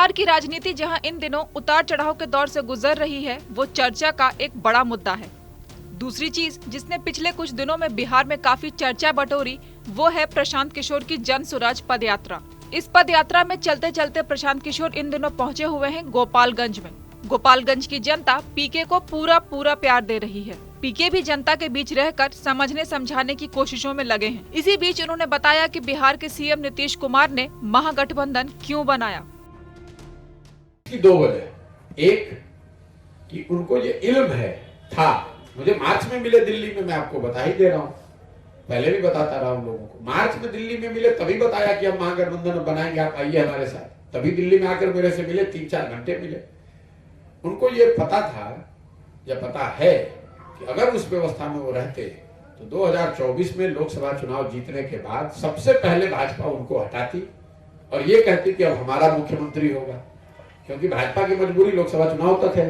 बिहार की राजनीति जहां इन दिनों उतार चढ़ाव के दौर से गुजर रही है, वो चर्चा का एक बड़ा मुद्दा है। दूसरी चीज जिसने पिछले कुछ दिनों में बिहार में काफी चर्चा बटोरी, वो है प्रशांत किशोर की जन स्वराज पद यात्रा। इस पद यात्रा में चलते चलते प्रशांत किशोर इन दिनों पहुंचे हुए हैं गोपालगंज में। गोपालगंज की जनता पीके को पूरा प्यार दे रही है। पीके भी जनता के बीच रहकर समझने समझाने की कोशिशों में लगे हैं। इसी बीच उन्होंने बताया कि बिहार के सीएम नीतीश कुमार ने महागठबंधन क्यों बनाया। दो वजह, एक कि उनको ये इल्म था। मुझे मार्च में मिले दिल्ली में, मैं आपको बता ही दे रहा हूँ, पहले भी बताता रहा हूँ लोगों को। मार्च में दिल्ली में मिले, तभी बताया कि हम महागठबंधन बनाएंगे, आप आइए हमारे साथ। तभी दिल्ली में आकर मेरे से मिले, 3-4 घंटे मिले। उनको ये पता था या पता है कि अगर उस व्यवस्था में वो रहते तो 2024 में लोकसभा चुनाव जीतने के बाद सबसे पहले भाजपा उनको हटाती और ये कहती कि अब हमारा मुख्यमंत्री होगा, क्योंकि भाजपा की मजबूरी लोकसभा चुनाव तक है।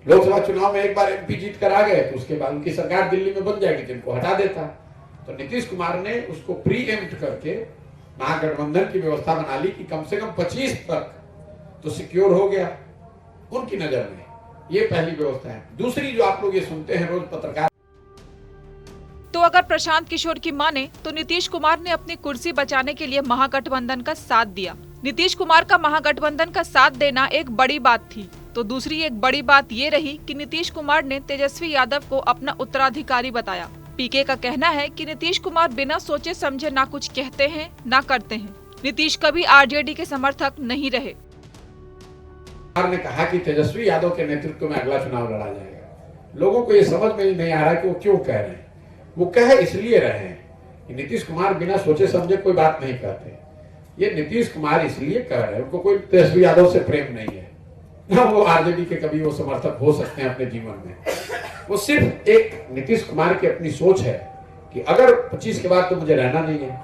लोकसभा चुनाव में एक बार एमपी जीत कर आ गए तो उसके बाद उनकी सरकार दिल्ली में बन जाएगी, जिनको हटा देता। तो नीतीश कुमार ने उसको प्रीएम्प्ट करके महागठबंधन की व्यवस्था बना ली कि कम से कम 25 तक तो सिक्योर हो गया उनकी नजर में। ये पहली व्यवस्था है। दूसरी जो आप लोग ये सुनते हैं रोज पत्रकार, तो अगर प्रशांत किशोर की माने तो नीतीश कुमार ने अपनी कुर्सी बचाने के लिए महागठबंधन का साथ दिया। नीतीश कुमार का महागठबंधन का साथ देना एक बड़ी बात थी। तो दूसरी एक बड़ी बात ये रही कि नीतीश कुमार ने तेजस्वी यादव को अपना उत्तराधिकारी बताया। पीके का कहना है कि नीतीश कुमार बिना सोचे समझे ना कुछ कहते हैं ना करते हैं। नीतीश कभी आरजेडी के समर्थक नहीं रहे। ने कहा कि तेजस्वी यादव के नेतृत्व में अगला चुनाव लड़ा जाएगा। लोगों को ये समझ में ही नहीं आ रहा कि वो क्यों कह रहे हैं। वो कह इसलिए रहे हैं कि नीतीश कुमार बिना सोचे समझे कोई बात नहीं कहते। ये नीतीश कुमार इसलिए कह रहे हैं, उनको कोई तेजस्वी यादव से प्रेम नहीं है, ना वो आरजेडी के कभी वो समर्थक हो सकते हैं अपने जीवन में। वो सिर्फ एक नीतीश कुमार की अपनी सोच है कि अगर 25 के बाद तो मुझे रहना नहीं है,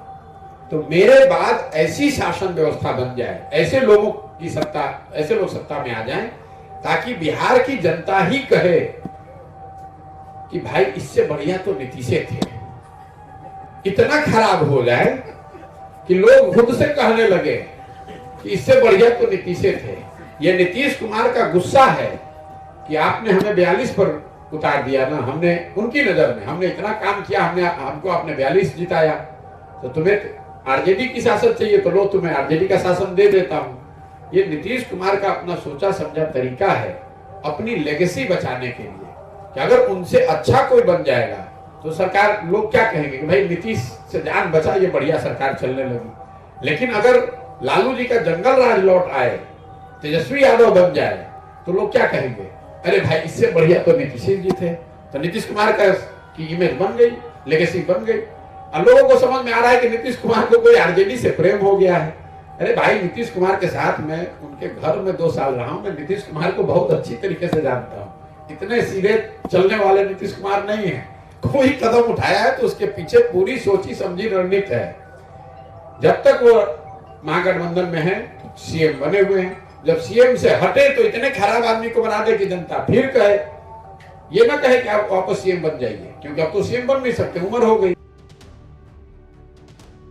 तो मेरे बाद ऐसी शासन व्यवस्था बन जाए, ऐसे लोगों की सत्ता, ऐसे लोग सत्ता में आ जाएं ताकि बिहार की जनता ही कहे कि भाई इससे बढ़िया तो नीतीशे थे। इतना खराब हो जाए कि लोग खुद से कहने लगे कि इससे बढ़िया तो नीतीशे थे। ये नीतीश कुमार का गुस्सा है कि आपने हमें 42 पर उतार दिया ना। हमने उनकी नजर में हमने इतना काम किया, हमको आपने 42 जिताया, तो तुम्हें आरजेडी की शासन चाहिए तो लो, तुम्हें आरजेडी का शासन दे देता हूं। ये नीतीश कुमार का अपना सोचा समझा तरीका है अपनी लेगेसी बचाने के लिए कि अगर उनसे अच्छा कोई बन जाएगा तो सरकार, लोग क्या कहेंगे कि भाई नीतीश से जान बचा, ये बढ़िया सरकार चलने लगी। लेकिन अगर लालू जी का जंगल राज लौट आए, तेजस्वी यादव बन जाए, तो लोग क्या कहेंगे, अरे भाई इससे बढ़िया तो नीतीश जी थे। तो नीतीश कुमार की इमेज बन गई, लेगेसी बन गई। अब लोगों को समझ में आ रहा है कि नीतीश कुमार को कोई आरजेडी से प्रेम हो गया है। अरे भाई, नीतीश कुमार के साथ मैं उनके घर में 2 साल रहा हूं। मैं नीतीश कुमार को बहुत अच्छी तरीके से जानता हूं। इतने सीधे चलने वाले नीतीश कुमार नहीं है। कोई कदम उठाया है तो उसके पीछे पूरी सोची समझी रणनीति है। जब तक वो महागठबंधन में है सीएम बने हुए हैं, जब सीएम से हटे तो इतने खराब आदमी को बना दे कि जनता फिर कहे, ये ना कहे कि आप वापस सीएम बन जाइए, क्योंकि अब तो सीएम बन नहीं सकते, उम्र हो गई।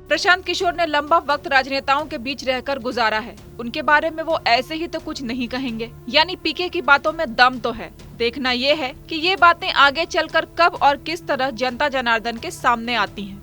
प्रशांत किशोर ने लंबा वक्त राजनेताओं के बीच रहकर गुजारा है। उनके बारे में वो ऐसे ही तो कुछ नहीं कहेंगे। यानी पीके की बातों में दम तो है। देखना ये है कि ये बातें आगे चलकर कब और किस तरह जनता जनार्दन के सामने आती हैं।